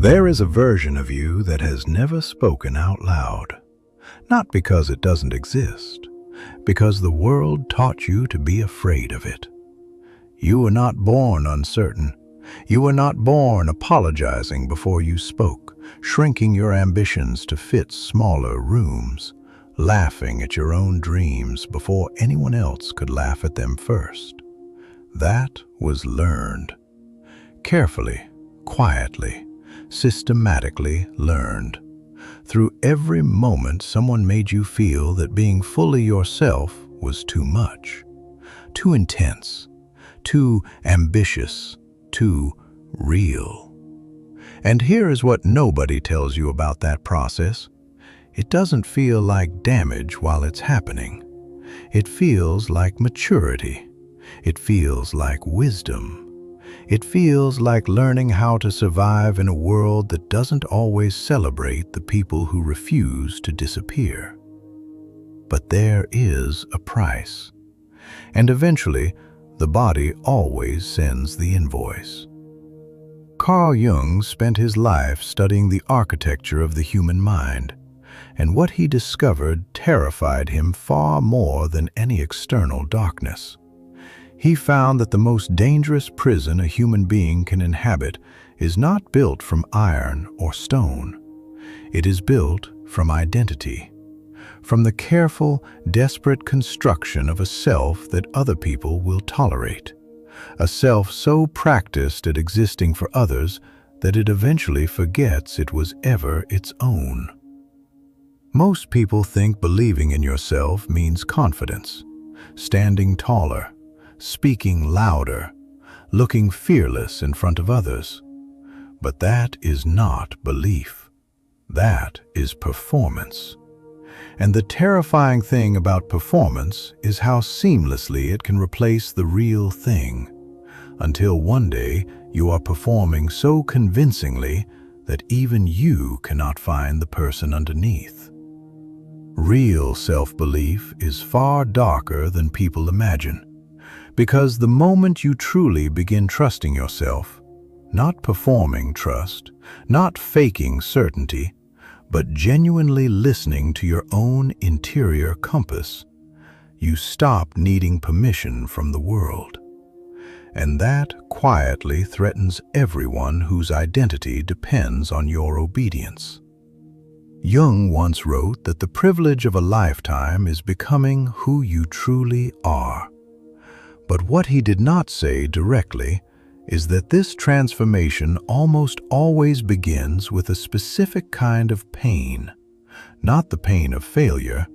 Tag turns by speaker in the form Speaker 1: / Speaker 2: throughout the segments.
Speaker 1: There is a version of you that has never spoken out loud, not because it doesn't exist, because the world taught you to be afraid of it. You were not born uncertain. You were not born apologizing before you spoke, shrinking your ambitions to fit smaller rooms, laughing at your own dreams before anyone else could laugh at them first. That was learned. Carefully, quietly, systematically learned. Through every moment someone made you feel that being fully yourself was too much, too intense, too ambitious, too real. And here is what nobody tells you about that process. It doesn't feel like damage while it's happening. It feels like maturity. It feels like wisdom. It feels like learning how to survive in a world that doesn't always celebrate the people who refuse to disappear. But there is a price. And eventually, the body always sends the invoice. Carl Jung spent his life studying the architecture of the human mind, and what he discovered terrified him far more than any external darkness. He found that the most dangerous prison a human being can inhabit is not built from iron or stone. It is built from identity, from the careful, desperate construction of a self that other people will tolerate, a self so practiced at existing for others that it eventually forgets it was ever its own. Most people think believing in yourself means confidence, standing taller, speaking louder, looking fearless in front of others. But that is not belief. That is performance. And the terrifying thing about performance is how seamlessly it can replace the real thing, until one day you are performing so convincingly that even you cannot find the person underneath. Real self-belief is far darker than people imagine, because the moment you truly begin trusting yourself, not performing trust, not faking certainty, but genuinely listening to your own interior compass, you stop needing permission from the world. And that quietly threatens everyone whose identity depends on your obedience. Jung once wrote that the privilege of a lifetime is becoming who you truly are. But what he did not say directly is that this transformation almost always begins with a specific kind of pain, not the pain of failure,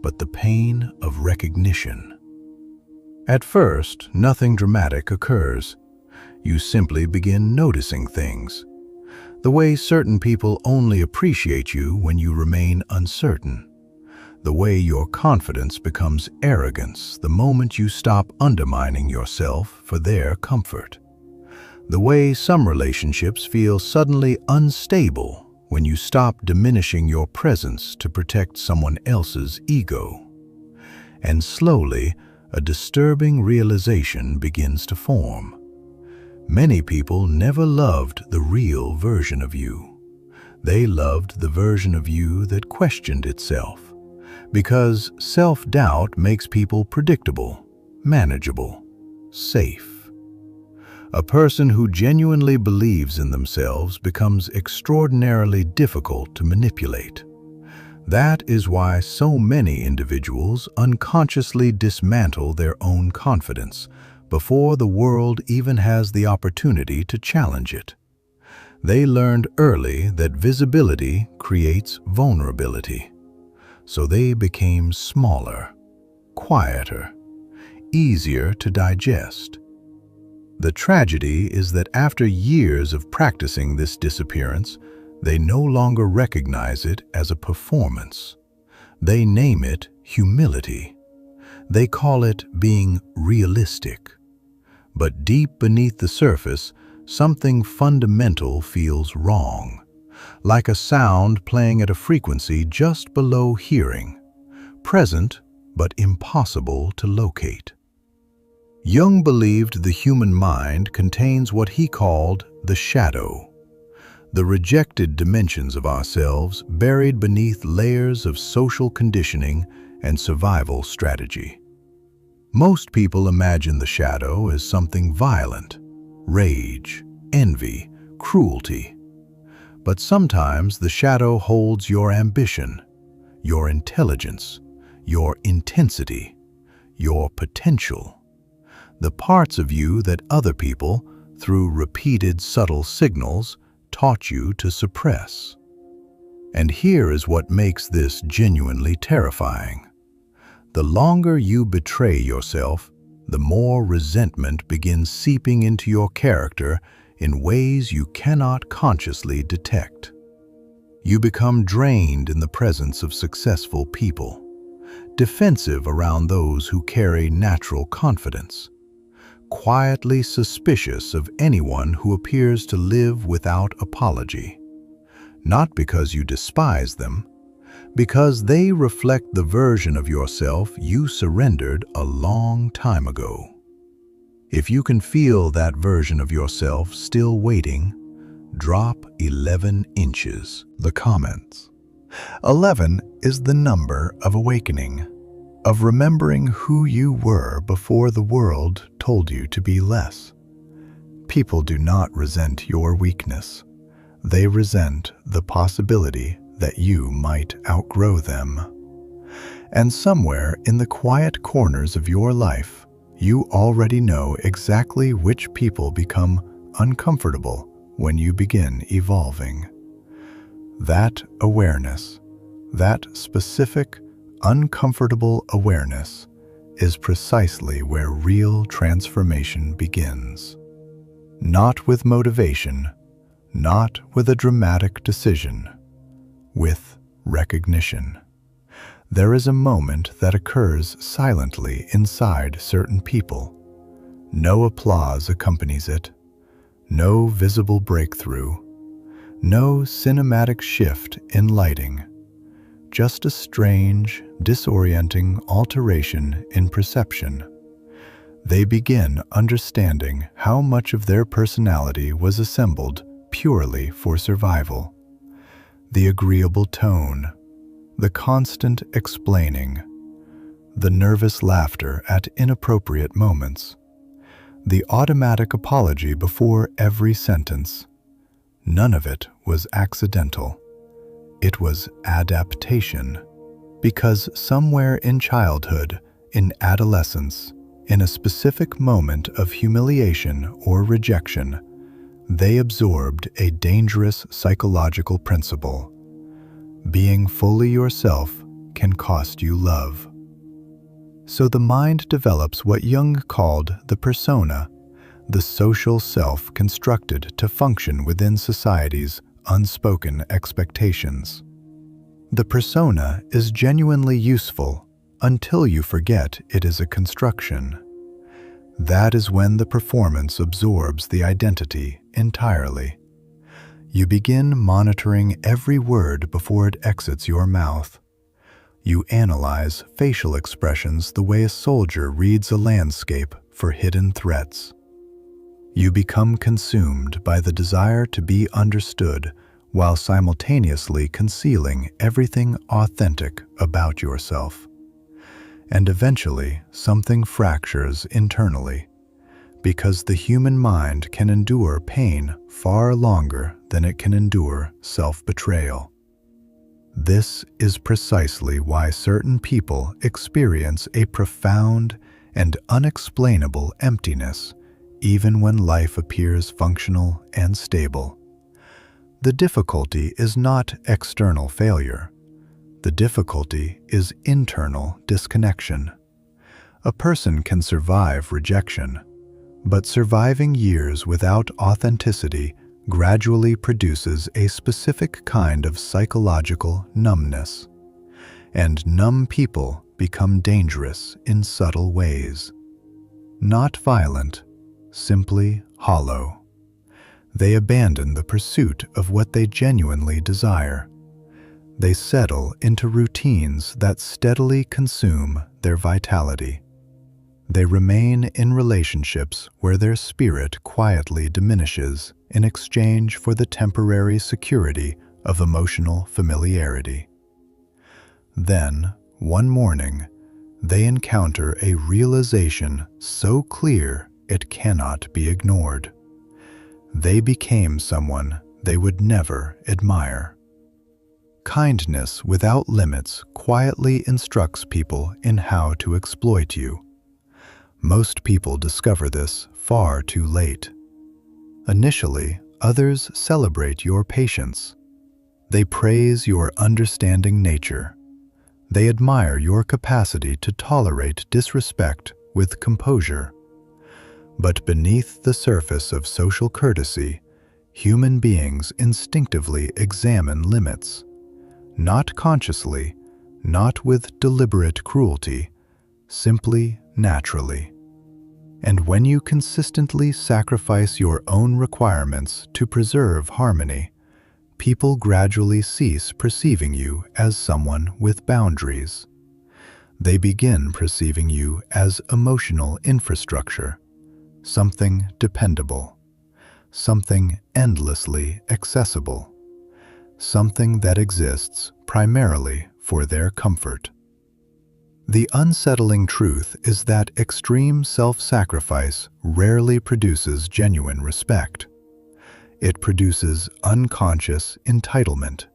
Speaker 1: but the pain of recognition. At first, nothing dramatic occurs. You simply begin noticing things. The way certain people only appreciate you when you remain uncertain. The way your confidence becomes arrogance the moment you stop undermining yourself for their comfort. The way some relationships feel suddenly unstable when you stop diminishing your presence to protect someone else's ego. And slowly, a disturbing realization begins to form. Many people never loved the real version of you. They loved the version of you that questioned itself, because self-doubt makes people predictable, manageable, safe. A person who genuinely believes in themselves becomes extraordinarily difficult to manipulate. That is why so many individuals unconsciously dismantle their own confidence before the world even has the opportunity to challenge it. They learned early that visibility creates vulnerability, so they became smaller, quieter, easier to digest. The tragedy is that after years of practicing this disappearance, they no longer recognize it as a performance. They name it humility. They call it being realistic. But deep beneath the surface, something fundamental feels wrong, like a sound playing at a frequency just below hearing, present but impossible to locate. Jung believed the human mind contains what he called the shadow, the rejected dimensions of ourselves buried beneath layers of social conditioning and survival strategy. Most people imagine the shadow as something violent: rage, envy, cruelty. But sometimes the shadow holds your ambition, your intelligence, your intensity, your potential. The parts of you that other people, through repeated subtle signals, taught you to suppress. And here is what makes this genuinely terrifying. The longer you betray yourself, the more resentment begins seeping into your character in ways you cannot consciously detect. You become drained in the presence of successful people, defensive around those who carry natural confidence, quietly suspicious of anyone who appears to live without apology. Not because you despise them, because they reflect the version of yourself you surrendered a long time ago. If you can feel that version of yourself still waiting, drop 11 inches. The comments. 11 is the number of awakening, of remembering who you were before the world told you to be less. People do not resent your weakness. They resent the possibility that you might outgrow them. And somewhere in the quiet corners of your life, you already know exactly which people become uncomfortable when you begin evolving. That awareness, that specific, uncomfortable awareness, is precisely where real transformation begins. Not with motivation, not with a dramatic decision, with recognition. There is a moment that occurs silently inside certain people. No applause accompanies it, no visible breakthrough, no cinematic shift in lighting, just a strange, disorienting alteration in perception. They begin understanding how much of their personality was assembled purely for survival. The agreeable tone, the constant explaining, the nervous laughter at inappropriate moments, the automatic apology before every sentence. None of it was accidental. It was adaptation, because somewhere in childhood, in adolescence, in a specific moment of humiliation or rejection, they absorbed a dangerous psychological principle. Being fully yourself can cost you love. So the mind develops what Jung called the persona, the social self constructed to function within society's unspoken expectations. The persona is genuinely useful until you forget it is a construction. That is when the performance absorbs the identity entirely. You begin monitoring every word before it exits your mouth. You analyze facial expressions the way a soldier reads a landscape for hidden threats. You become consumed by the desire to be understood while simultaneously concealing everything authentic about yourself. And eventually, something fractures internally, because the human mind can endure pain far longer than it can endure self-betrayal. This is precisely why certain people experience a profound and unexplainable emptiness, even when life appears functional and stable. The difficulty is not external failure. The difficulty is internal disconnection. A person can survive rejection, but surviving years without authenticity gradually produces a specific kind of psychological numbness. And numb people become dangerous in subtle ways. Not violent, simply hollow. They abandon the pursuit of what they genuinely desire. They settle into routines that steadily consume their vitality. They remain in relationships where their spirit quietly diminishes, in exchange for the temporary security of emotional familiarity. Then, one morning, they encounter a realization so clear it cannot be ignored. They became someone they would never admire. Kindness without limits quietly instructs people in how to exploit you. Most people discover this far too late. Initially, others celebrate your patience. They praise your understanding nature. They admire your capacity to tolerate disrespect with composure. But beneath the surface of social courtesy, human beings instinctively examine limits. Not consciously, not with deliberate cruelty, simply naturally. And when you consistently sacrifice your own requirements to preserve harmony, people gradually cease perceiving you as someone with boundaries. They begin perceiving you as emotional infrastructure, something dependable, something endlessly accessible, something that exists primarily for their comfort. The unsettling truth is that extreme self-sacrifice rarely produces genuine respect. It produces unconscious entitlement.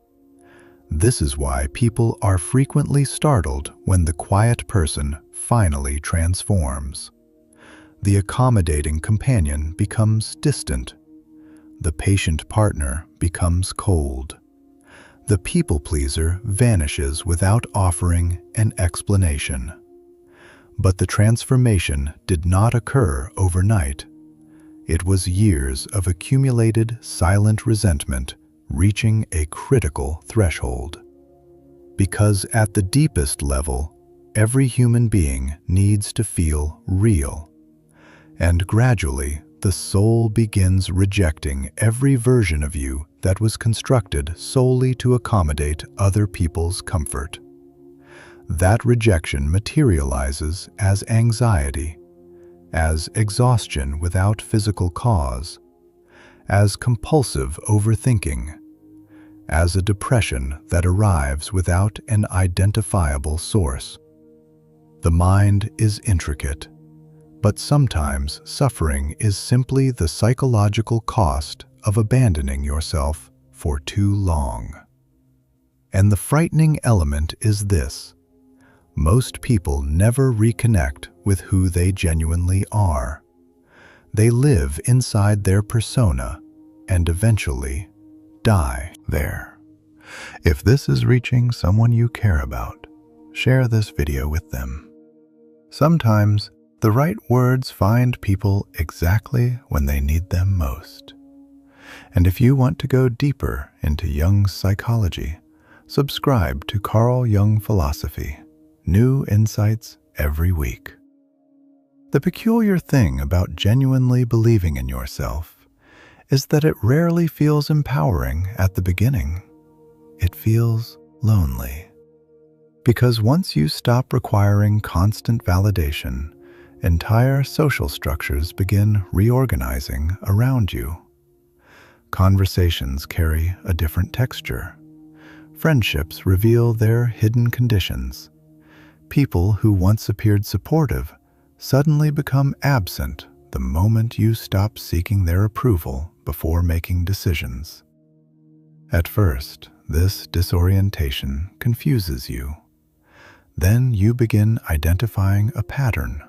Speaker 1: This is why people are frequently startled when the quiet person finally transforms. The accommodating companion becomes distant. The patient partner becomes cold. The people-pleaser vanishes without offering an explanation. But the transformation did not occur overnight. It was years of accumulated silent resentment reaching a critical threshold. Because at the deepest level, every human being needs to feel real. And gradually, the soul begins rejecting every version of you that was constructed solely to accommodate other people's comfort. That rejection materializes as anxiety, as exhaustion without physical cause, as compulsive overthinking, as a depression that arrives without an identifiable source. The mind is intricate, but sometimes suffering is simply the psychological cost of abandoning yourself for too long. And the frightening element is this: most people never reconnect with who they genuinely are. They live inside their persona and eventually die there. If this is reaching someone you care about, share this video with them. Sometimes the right words find people exactly when they need them most. And if you want to go deeper into Jung's psychology, subscribe to Carl Jung Philosophy. New insights every week. The peculiar thing about genuinely believing in yourself is that it rarely feels empowering at the beginning. It feels lonely. Because once you stop requiring constant validation, entire social structures begin reorganizing around you. Conversations carry a different texture. Friendships reveal their hidden conditions. People who once appeared supportive suddenly become absent the moment you stop seeking their approval before making decisions. At first, this disorientation confuses you. Then you begin identifying a pattern.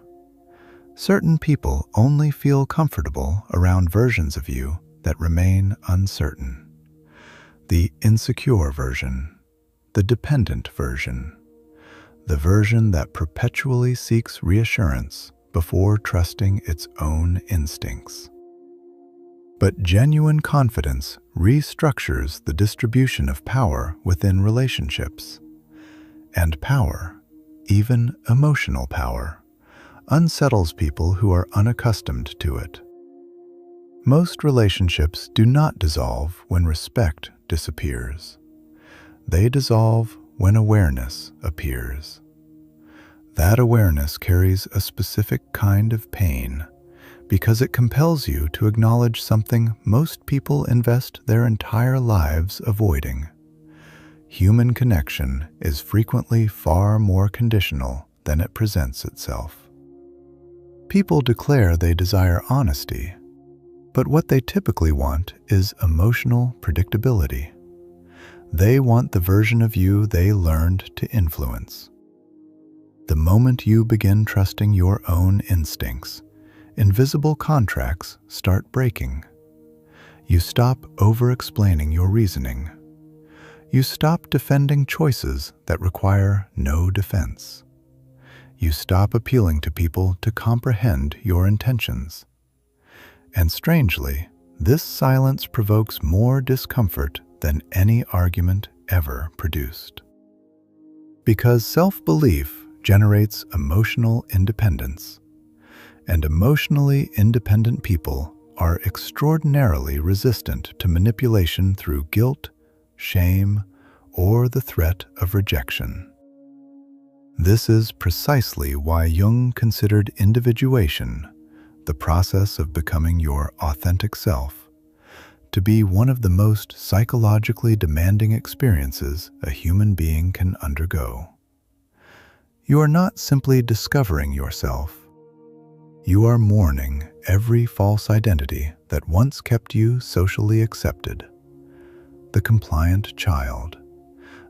Speaker 1: Certain people only feel comfortable around versions of you that remain uncertain. The insecure version, the dependent version, the version that perpetually seeks reassurance before trusting its own instincts. But genuine confidence restructures the distribution of power within relationships. And power, even emotional power, unsettles people who are unaccustomed to it. Most relationships do not dissolve when respect disappears. They dissolve when awareness appears. That awareness carries a specific kind of pain because it compels you to acknowledge something most people invest their entire lives avoiding. Human connection is frequently far more conditional than it presents itself. People declare they desire honesty, but what they typically want is emotional predictability. They want the version of you they learned to influence. The moment you begin trusting your own instincts, invisible contracts start breaking. You stop over-explaining your reasoning. You stop defending choices that require no defense. You stop appealing to people to comprehend your intentions. And strangely, this silence provokes more discomfort than any argument ever produced. Because self-belief generates emotional independence, and emotionally independent people are extraordinarily resistant to manipulation through guilt, shame, or the threat of rejection. This is precisely why Jung considered individuation, the process of becoming your authentic self, to be one of the most psychologically demanding experiences a human being can undergo. You are not simply discovering yourself. You are mourning every false identity that once kept you socially accepted. The compliant child,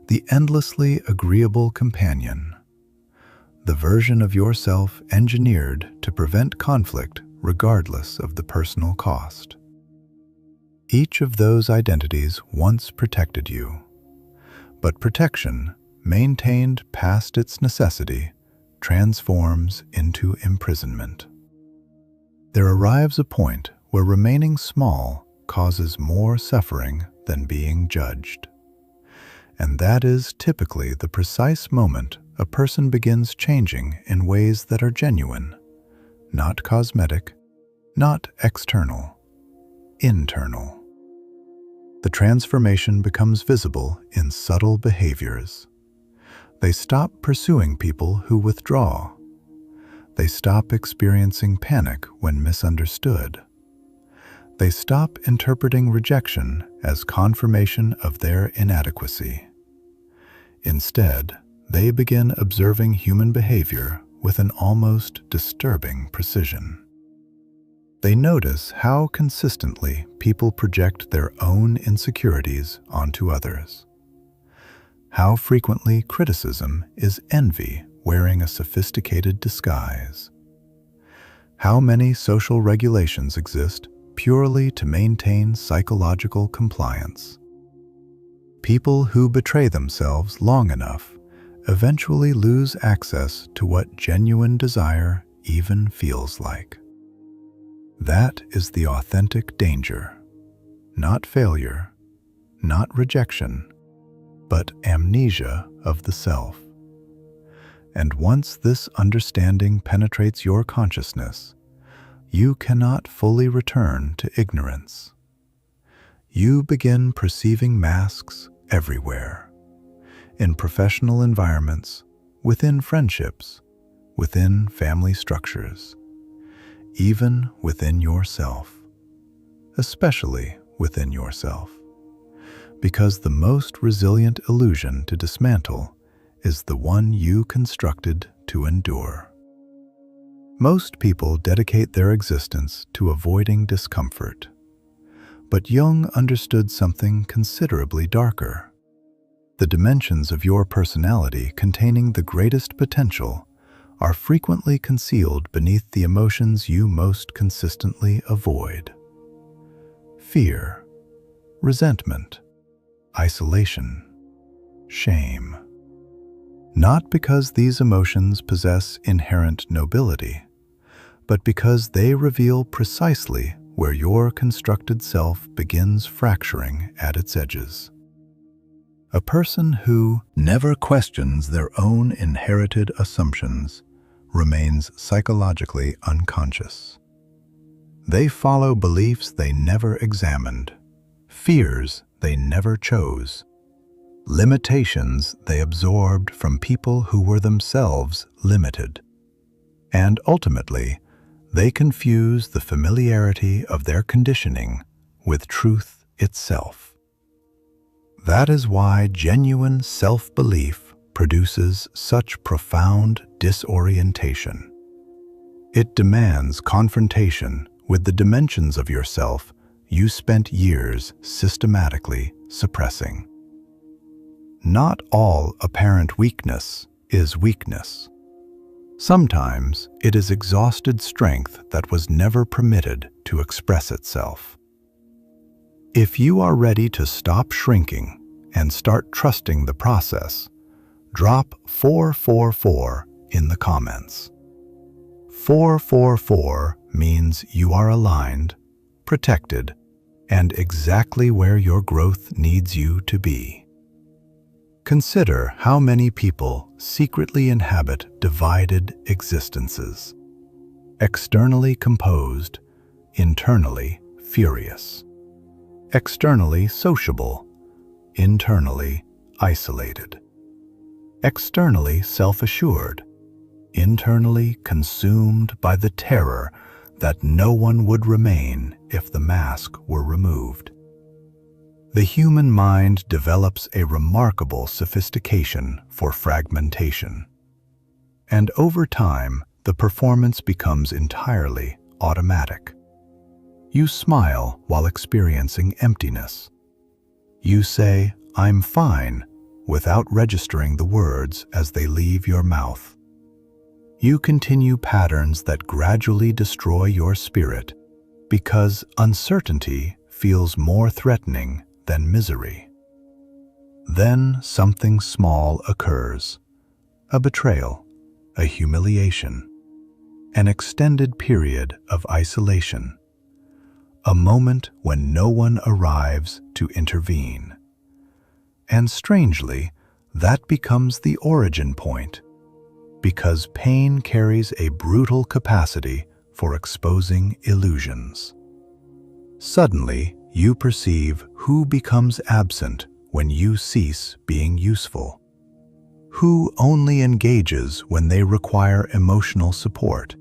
Speaker 1: the endlessly agreeable companion, the version of yourself engineered to prevent conflict regardless of the personal cost. Each of those identities once protected you, but protection, maintained past its necessity, transforms into imprisonment. There arrives a point where remaining small causes more suffering than being judged. And that is typically the precise moment a person begins changing in ways that are genuine, not cosmetic, not external, internal. The transformation becomes visible in subtle behaviors. They stop pursuing people who withdraw. They stop experiencing panic when misunderstood. They stop interpreting rejection as confirmation of their inadequacy. Instead, they begin observing human behavior with an almost disturbing precision. They notice how consistently people project their own insecurities onto others. How frequently criticism is envy wearing a sophisticated disguise. How many social regulations exist purely to maintain psychological compliance. People who betray themselves long enough eventually lose access to what genuine desire even feels like. That is the authentic danger. Not failure, not rejection, but amnesia of the self. And once this understanding penetrates your consciousness, you cannot fully return to ignorance. You begin perceiving masks everywhere, in professional environments, within friendships, within family structures, even within yourself, especially within yourself, because the most resilient illusion to dismantle is the one you constructed to endure. Most people dedicate their existence to avoiding discomfort, but Jung understood something considerably darker. The dimensions of your personality containing the greatest potential are frequently concealed beneath the emotions you most consistently avoid. Fear, resentment, isolation, shame. Not because these emotions possess inherent nobility, but because they reveal precisely where your constructed self begins fracturing at its edges. A person who never questions their own inherited assumptions remains psychologically unconscious. They follow beliefs they never examined, fears they never chose, limitations they absorbed from people who were themselves limited. And ultimately, They confuse the familiarity of their conditioning with truth itself. That is why genuine self-belief produces such profound disorientation. It demands confrontation with the dimensions of yourself you spent years systematically suppressing. Not all apparent weakness is weakness. Sometimes it is exhausted strength that was never permitted to express itself. If you are ready to stop shrinking and start trusting the process, drop 444 in the comments. 444 means you are aligned, protected, and exactly where your growth needs you to be. Consider how many people secretly inhabit divided existences. Externally composed, internally furious. Externally sociable, internally isolated. Externally self-assured, internally consumed by the terror that no one would remain if the mask were removed. The human mind develops a remarkable sophistication for fragmentation. And over time, the performance becomes entirely automatic. You smile while experiencing emptiness. You say, "I'm fine," without registering the words as they leave your mouth. You continue patterns that gradually destroy your spirit because uncertainty feels more threatening than misery. Then something small occurs: a betrayal, a humiliation, an extended period of isolation, a moment when no one arrives to intervene. And strangely, that becomes the origin point, because pain carries a brutal capacity for exposing illusions. Suddenly, you perceive who becomes absent when you cease being useful, who only engages when they require emotional support,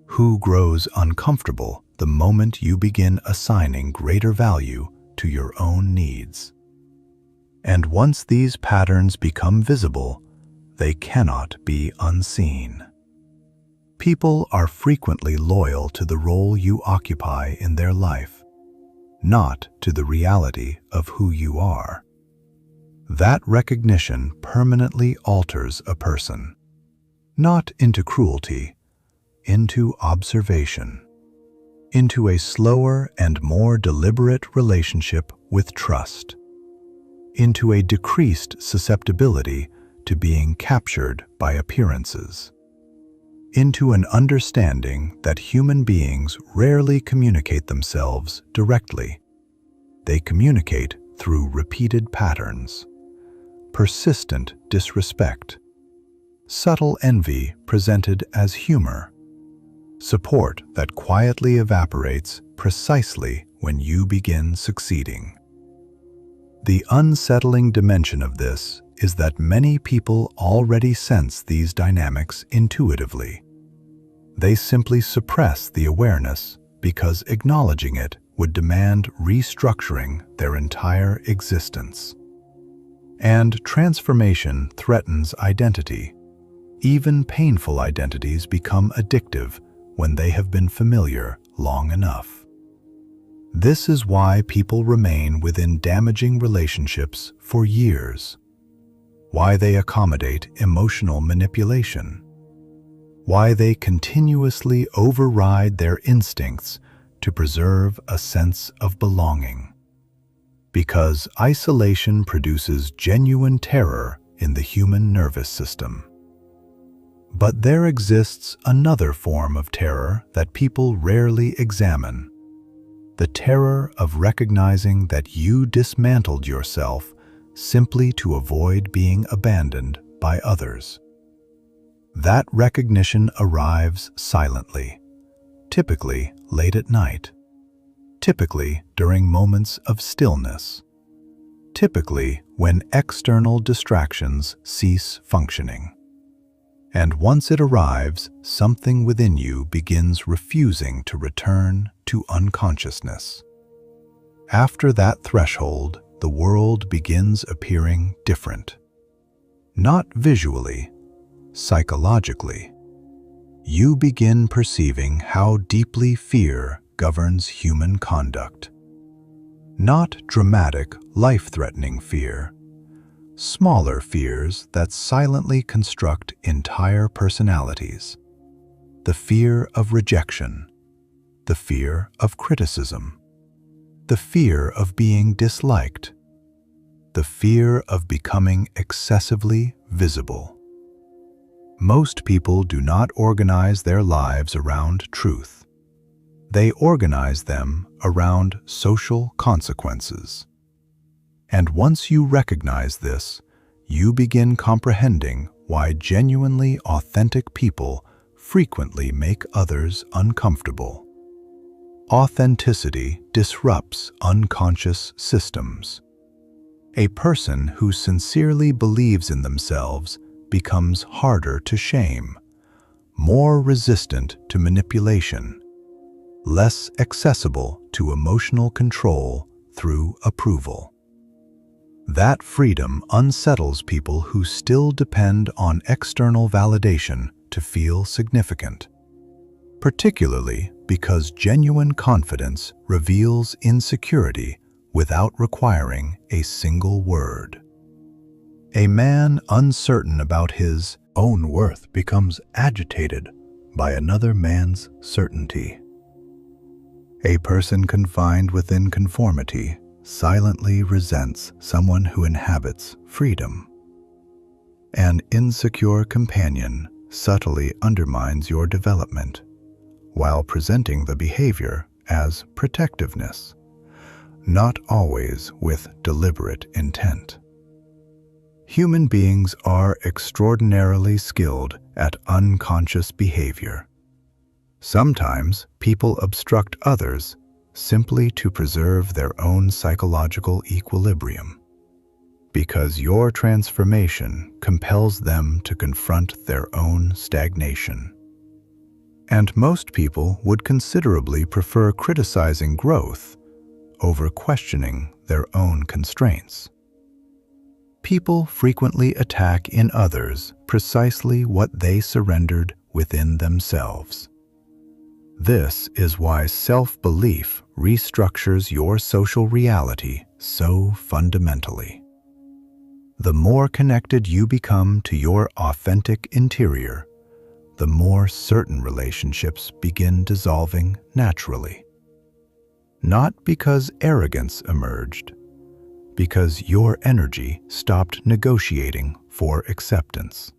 Speaker 1: who grows uncomfortable the moment you begin assigning greater value to your own needs. And once these patterns become visible, they cannot be unseen. People are frequently loyal to the role you occupy in their life, not to the reality of who you are. That recognition permanently alters a person, not into cruelty, into observation, into a slower and more deliberate relationship with trust, into a decreased susceptibility to being captured by appearances, into an understanding that human beings rarely communicate themselves directly. They communicate through repeated patterns, persistent disrespect, subtle envy presented as humor, support that quietly evaporates precisely when you begin succeeding. The unsettling dimension of this is that many people already sense these dynamics intuitively. They simply suppress the awareness because acknowledging it would demand restructuring their entire existence. And transformation threatens identity. Even painful identities become addictive when they have been familiar long enough. This is why people remain within damaging relationships for years, why they accommodate emotional manipulation, why they continuously override their instincts to preserve a sense of belonging. Because isolation produces genuine terror in the human nervous system. But there exists another form of terror that people rarely examine: the terror of recognizing that you dismantled yourself simply to avoid being abandoned by others. That recognition arrives silently, typically late at night, typically during moments of stillness, typically when external distractions cease functioning. And once it arrives, something within you begins refusing to return to unconsciousness. After that threshold, the world begins appearing different. Not visually, psychologically. You begin perceiving how deeply fear governs human conduct. Not dramatic, life-threatening fear. Smaller fears that silently construct entire personalities. The fear of rejection. The fear of criticism. The fear of being disliked. The fear of becoming excessively visible. Most people do not organize their lives around truth. They organize them around social consequences. And once you recognize this, you begin comprehending why genuinely authentic people frequently make others uncomfortable. Authenticity disrupts unconscious systems. A person who sincerely believes in themselves becomes harder to shame, more resistant to manipulation, less accessible to emotional control through approval. That freedom unsettles people who still depend on external validation to feel significant, particularly because genuine confidence reveals insecurity without requiring a single word. A man uncertain about his own worth becomes agitated by another man's certainty. A person confined within conformity silently resents someone who inhabits freedom. An insecure companion subtly undermines your development, while presenting the behavior as protectiveness, not always with deliberate intent. Human beings are extraordinarily skilled at unconscious behavior. Sometimes people obstruct others simply to preserve their own psychological equilibrium, because your transformation compels them to confront their own stagnation. And most people would considerably prefer criticizing growth over questioning their own constraints. People frequently attack in others precisely what they surrendered within themselves. This is why self-belief restructures your social reality so fundamentally. The more connected you become to your authentic interior, the more certain relationships begin dissolving naturally. Not because arrogance emerged, because your energy stopped negotiating for acceptance.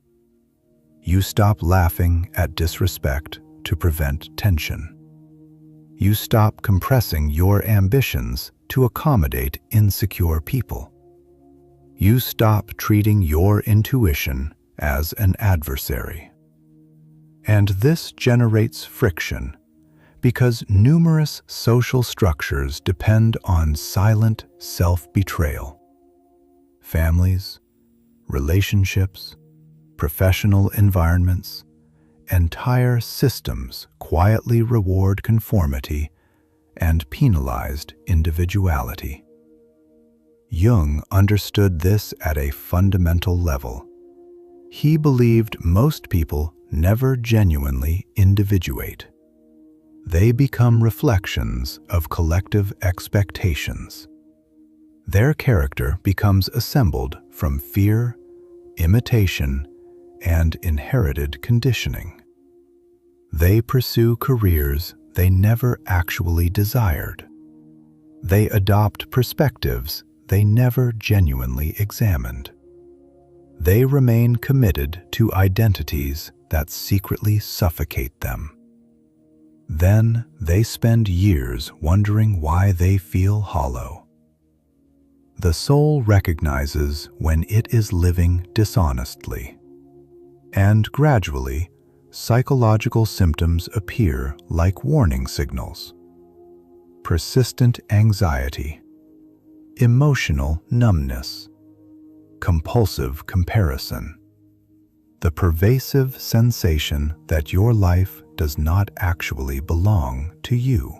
Speaker 1: You stop laughing at disrespect to prevent tension. You stop compressing your ambitions to accommodate insecure people. You stop treating your intuition as an adversary. And this generates friction, because numerous social structures depend on silent self-betrayal. Families, relationships, professional environments, entire systems quietly reward conformity and penalized individuality. Jung understood this at a fundamental level. He believed most people never genuinely individuate. They become reflections of collective expectations. Their character becomes assembled from fear, imitation, and inherited conditioning. They pursue careers they never actually desired. They adopt perspectives they never genuinely examined. They remain committed to identities that secretly suffocate them. Then they spend years wondering why they feel hollow. The soul recognizes when it is living dishonestly. And gradually, psychological symptoms appear like warning signals. Persistent anxiety, emotional numbness, compulsive comparison. the pervasive sensation that your life does not actually belong to you.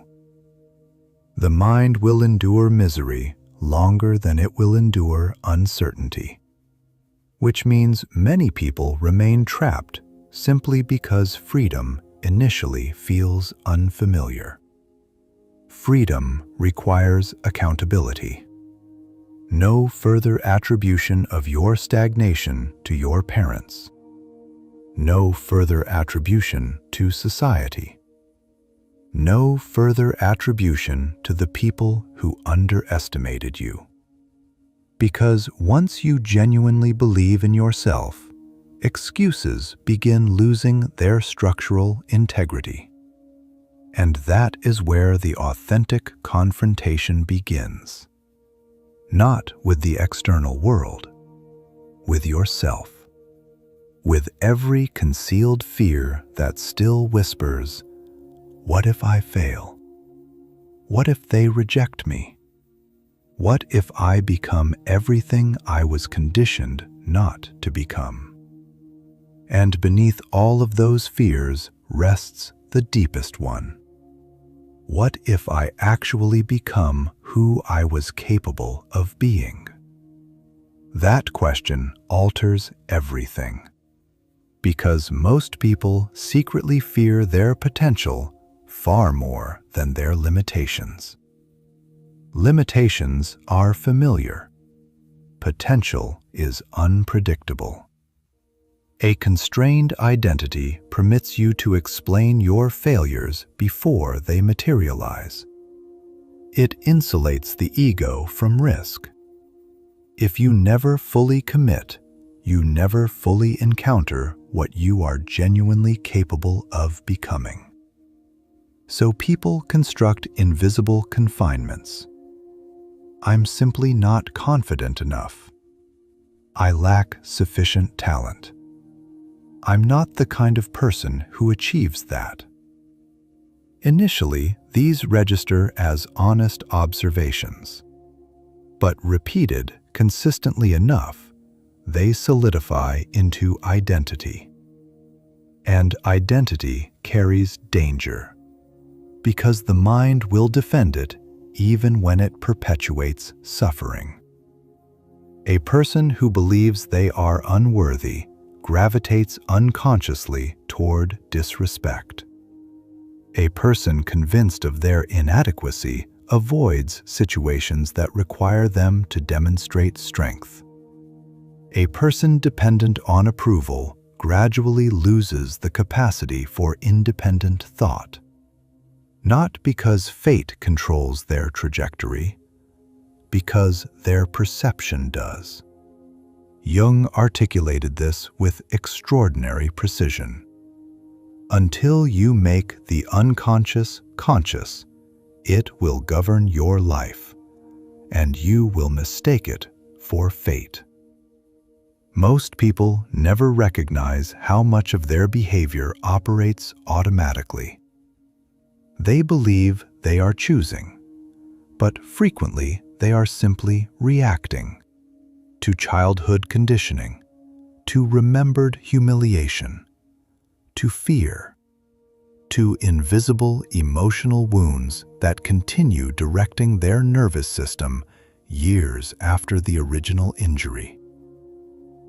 Speaker 1: The mind will endure misery longer than it will endure uncertainty, which means many people remain trapped simply because freedom initially feels unfamiliar. Freedom requires accountability. No further attribution of your stagnation to your parents. No further attribution to society. No further attribution to the people who underestimated you. Because once you genuinely believe in yourself, excuses begin losing their structural integrity. And that is where the authentic confrontation begins. Not with the external world, with yourself. With every concealed fear that still whispers, "What if I fail? What if they reject me? What if I become everything I was conditioned not to become?" And beneath all of those fears rests the deepest one. What if I actually become who I was capable of being? That question alters everything. Because most people secretly fear their potential far more than their limitations. Limitations are familiar. Potential is unpredictable. A constrained identity permits you to explain your failures before they materialize. It insulates the ego from risk. If you never fully commit, you never fully encounter what you are genuinely capable of becoming. So people construct invisible confinements. I'm simply not confident enough. I lack sufficient talent. I'm not the kind of person who achieves that. Initially, these register as honest observations. But repeated consistently enough, they solidify into identity. And identity carries danger, because the mind will defend it even when it perpetuates suffering. A person who believes they are unworthy gravitates unconsciously toward disrespect. A person convinced of their inadequacy avoids situations that require them to demonstrate strength. A person dependent on approval gradually loses the capacity for independent thought. Not because fate controls their trajectory, because their perception does. Jung articulated this with extraordinary precision. Until you make the unconscious conscious, it will govern your life, and you will mistake it for fate. Most people never recognize how much of their behavior operates automatically. They believe they are choosing, but frequently they are simply reacting to childhood conditioning, to remembered humiliation, to fear, to invisible emotional wounds that continue directing their nervous system years after the original injury.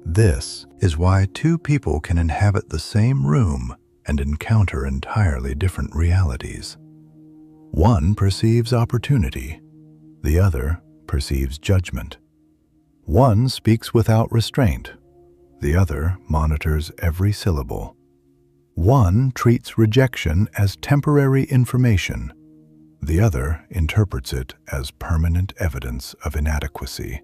Speaker 1: This is why two people can inhabit the same room and encounter entirely different realities. One perceives opportunity, the other perceives judgment. One speaks without restraint, the other monitors every syllable. One treats rejection as temporary information, the other interprets it as permanent evidence of inadequacy.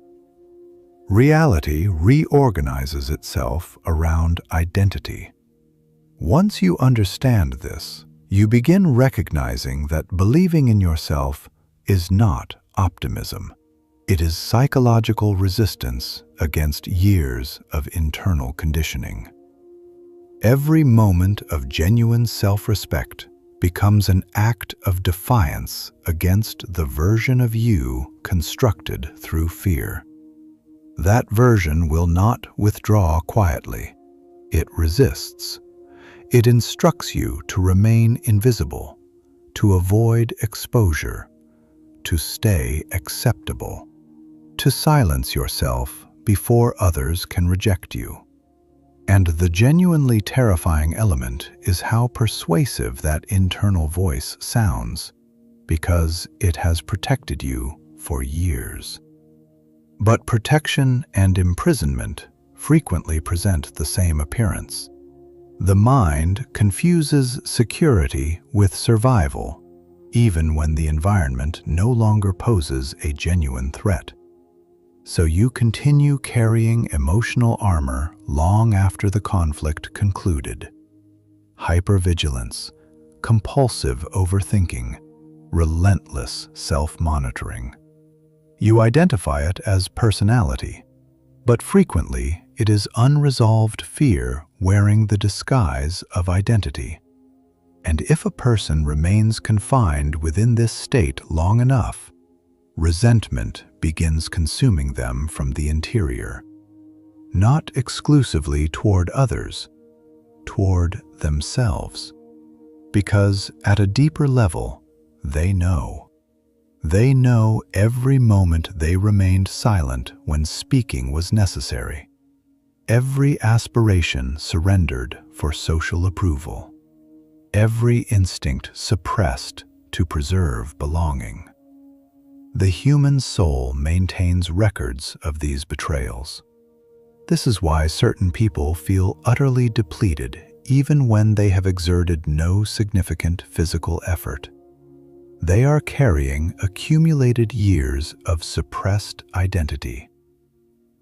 Speaker 1: Reality reorganizes itself around identity. Once you understand this, you begin recognizing that believing in yourself is not optimism. It is psychological resistance against years of internal conditioning. Every moment of genuine self-respect becomes an act of defiance against the version of you constructed through fear. That version will not withdraw quietly. It resists. It instructs you to remain invisible, to avoid exposure, to stay acceptable, to silence yourself before others can reject you. And the genuinely terrifying element is how persuasive that internal voice sounds, because it has protected you for years. But protection and imprisonment frequently present the same appearance. The mind confuses security with survival, even when the environment no longer poses a genuine threat. So you continue carrying emotional armor long after the conflict concluded. Hypervigilance, compulsive overthinking, relentless self-monitoring. You identify it as personality, but frequently it is unresolved fear wearing the disguise of identity. And if a person remains confined within this state long enough, resentment begins consuming them from the interior, not exclusively toward others, toward themselves. Because at a deeper level, they know. They know every moment they remained silent when speaking was necessary. Every aspiration surrendered for social approval. Every instinct suppressed to preserve belonging. The human soul maintains records of these betrayals. This is why certain people feel utterly depleted even when they have exerted no significant physical effort. They are carrying accumulated years of suppressed identity.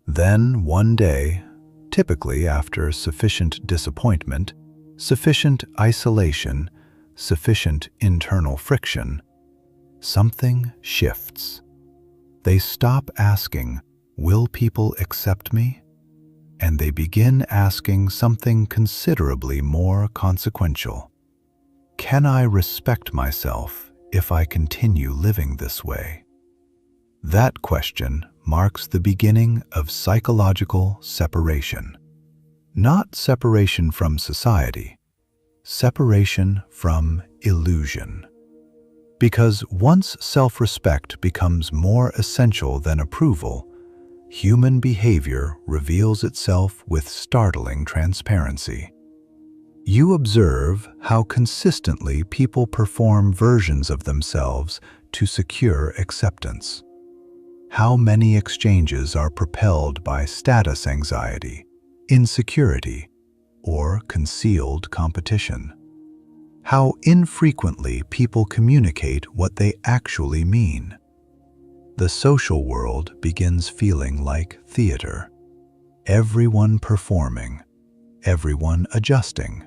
Speaker 1: Then one day, typically after sufficient disappointment, sufficient isolation, sufficient internal friction, something shifts. They stop asking, "Will people accept me?" And they begin asking something considerably more consequential. Can I respect myself if I continue living this way? That question marks the beginning of psychological separation. Not separation from society, separation from illusion. Because once self-respect becomes more essential than approval, human behavior reveals itself with startling transparency. You observe how consistently people perform versions of themselves to secure acceptance. How many exchanges are propelled by status anxiety, insecurity, or concealed competition. How infrequently people communicate what they actually mean. The social world begins feeling like theater. Everyone performing, everyone adjusting,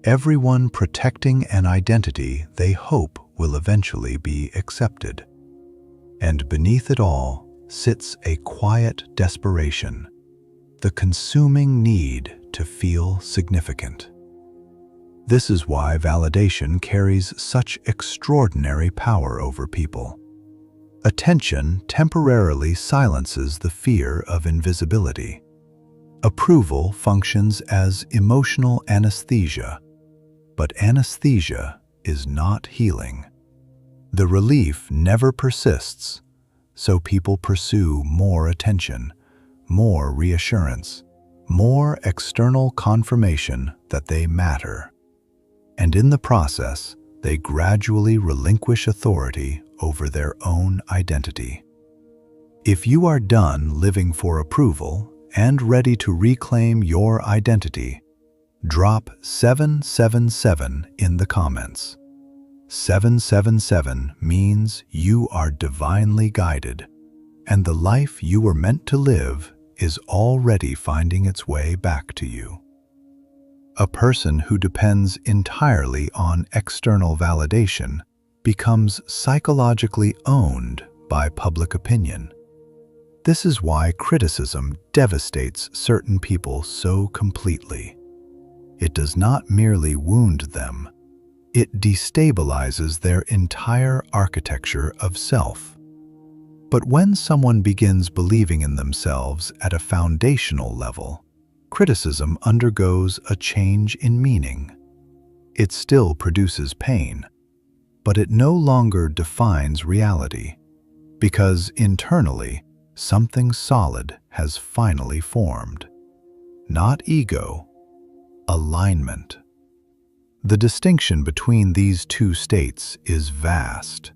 Speaker 1: everyone protecting an identity they hope will eventually be accepted. And beneath it all sits a quiet desperation, the consuming need to feel significant. This is why validation carries such extraordinary power over people. Attention temporarily silences the fear of invisibility. Approval functions as emotional anesthesia, but anesthesia is not healing. The relief never persists, so people pursue more attention, more reassurance, more external confirmation that they matter. And in the process, they gradually relinquish authority over their own identity. If you are done living for approval and ready to reclaim your identity, drop 777 in the comments. 777 means you are divinely guided, and the life you were meant to live is already finding its way back to you. A person who depends entirely on external validation becomes psychologically owned by public opinion. This is why criticism devastates certain people so completely. It does not merely wound them, it destabilizes their entire architecture of self. But when someone begins believing in themselves at a foundational level, criticism undergoes a change in meaning. It still produces pain, but it no longer defines reality, because internally, something solid has finally formed. Not ego, alignment. The distinction between these two states is vast.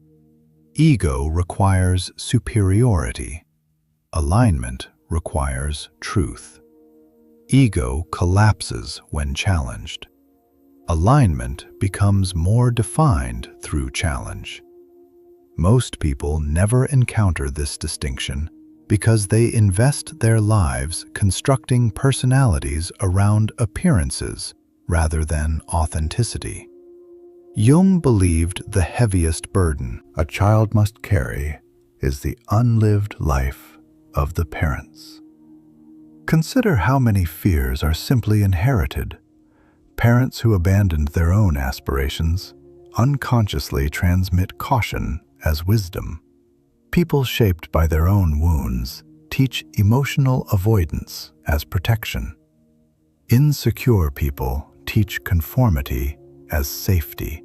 Speaker 1: Ego requires superiority. Alignment requires truth. Ego collapses when challenged. Alignment becomes more defined through challenge. Most people never encounter this distinction because they invest their lives constructing personalities around appearances rather than authenticity. Jung believed the heaviest burden a child must carry is the unlived life of the parents. Consider how many fears are simply inherited. Parents who abandoned their own aspirations unconsciously transmit caution as wisdom. People shaped by their own wounds teach emotional avoidance as protection. Insecure people teach conformity as safety.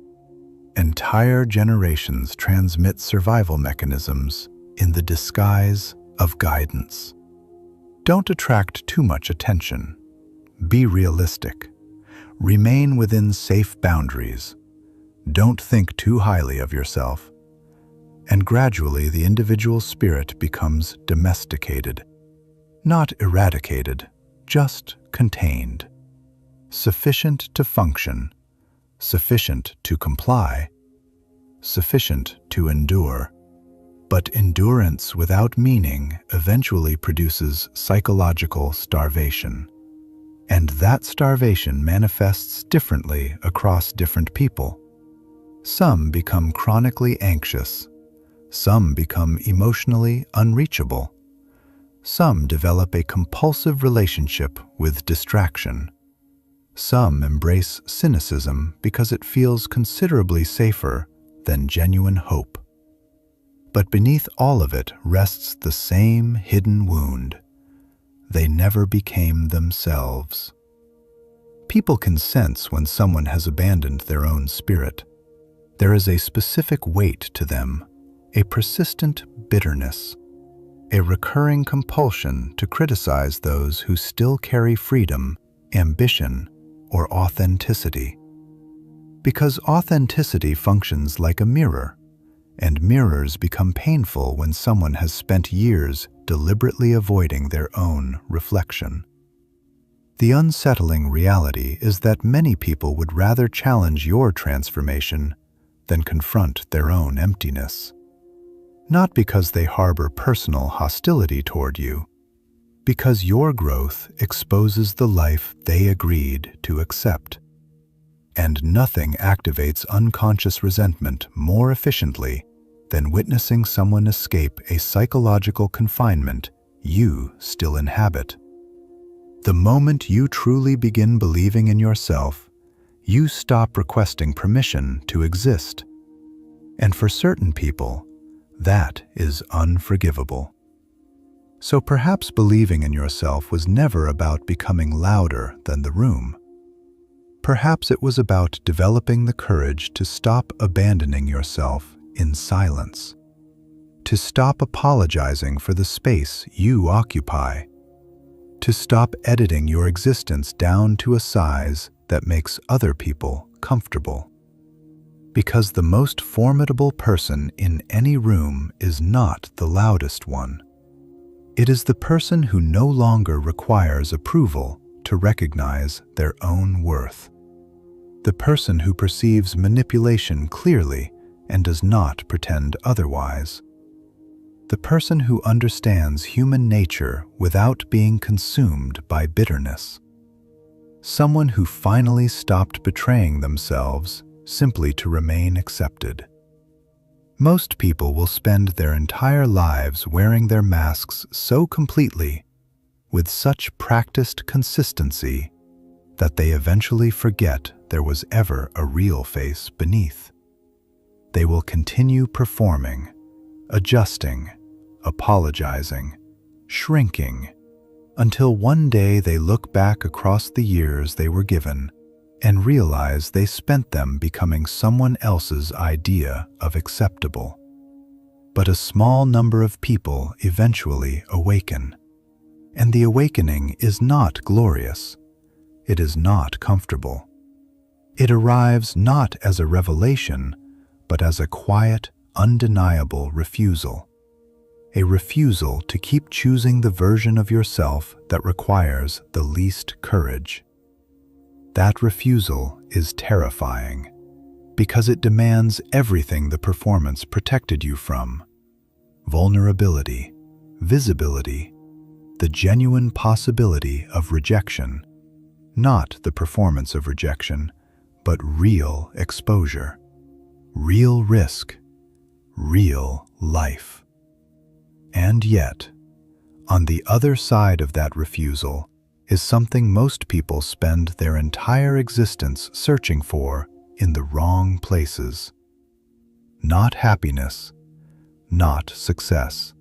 Speaker 1: Entire generations transmit survival mechanisms in the disguise of guidance. Don't attract too much attention. Be realistic. Remain within safe boundaries. Don't think too highly of yourself. And gradually the individual spirit becomes domesticated. Not eradicated, just contained. Sufficient to function, sufficient to comply, sufficient to endure. But endurance without meaning eventually produces psychological starvation. And that starvation manifests differently across different people. Some become chronically anxious. Some become emotionally unreachable. Some develop a compulsive relationship with distraction. Some embrace cynicism because it feels considerably safer than genuine hope. But beneath all of it rests the same hidden wound. They never became themselves. People can sense when someone has abandoned their own spirit. There is a specific weight to them, a persistent bitterness, a recurring compulsion to criticize those who still carry freedom, ambition, or authenticity. Because authenticity functions like a mirror, and mirrors become painful when someone has spent years deliberately avoiding their own reflection. The unsettling reality is that many people would rather challenge your transformation than confront their own emptiness. Not because they harbor personal hostility toward you, because your growth exposes the life they agreed to accept. And nothing activates unconscious resentment more efficiently than witnessing someone escape a psychological confinement you still inhabit. The moment you truly begin believing in yourself, you stop requesting permission to exist. And for certain people, that is unforgivable. So perhaps believing in yourself was never about becoming louder than the room. Perhaps it was about developing the courage to stop abandoning yourself in silence, to stop apologizing for the space you occupy, to stop editing your existence down to a size that makes other people comfortable. Because the most formidable person in any room is not the loudest one. It is the person who no longer requires approval to recognize their own worth. The person who perceives manipulation clearly and does not pretend otherwise. The person who understands human nature without being consumed by bitterness. Someone who finally stopped betraying themselves simply to remain accepted. Most people will spend their entire lives wearing their masks so completely, with such practiced consistency, that they eventually forget there was ever a real face beneath. They will continue performing, adjusting, apologizing, shrinking, until one day they look back across the years they were given and realize they spent them becoming someone else's idea of acceptable. But a small number of people eventually awaken, and the awakening is not glorious. It is not comfortable. It arrives not as a revelation, but as a quiet, undeniable refusal. A refusal to keep choosing the version of yourself that requires the least courage. That refusal is terrifying, because it demands everything the performance protected you from: vulnerability, visibility, the genuine possibility of rejection, not the performance of rejection, but real exposure, real risk, real life. And yet, on the other side of that refusal is something most people spend their entire existence searching for in the wrong places. Not happiness, not success,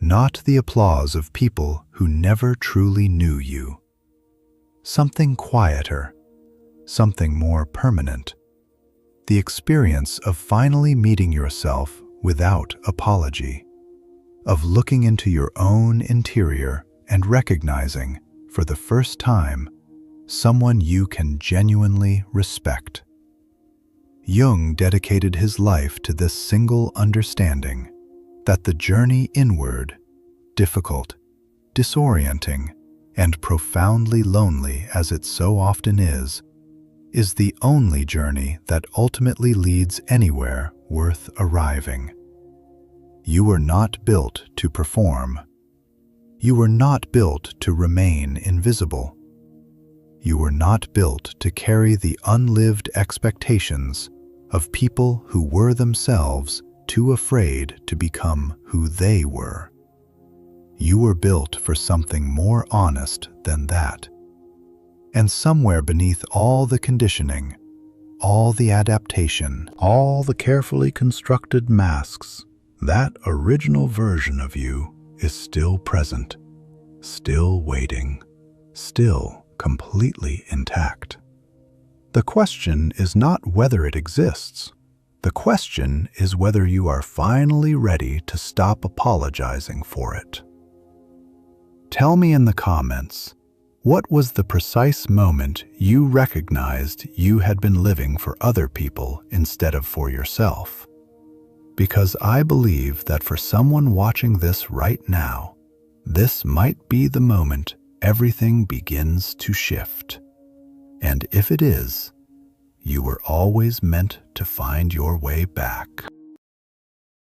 Speaker 1: not the applause of people who never truly knew you. Something quieter, something more permanent. The experience of finally meeting yourself without apology, of looking into your own interior and recognizing, for the first time, someone you can genuinely respect. Jung dedicated his life to this single understanding, that the journey inward, difficult, disorienting, and profoundly lonely as it so often is the only journey that ultimately leads anywhere worth arriving. You were not built to perform. You were not built to remain invisible. You were not built to carry the unlived expectations of people who were themselves too afraid to become who they were. You were built for something more honest than that. And somewhere beneath all the conditioning, all the adaptation, all the carefully constructed masks, that original version of you is still present, still waiting, still completely intact. The question is not whether it exists. The question is whether you are finally ready to stop apologizing for it. Tell me in the comments, what was the precise moment you recognized you had been living for other people instead of for yourself? Because I believe that for someone watching this right now, this might be the moment everything begins to shift. And if it is, you were always meant to find your way back.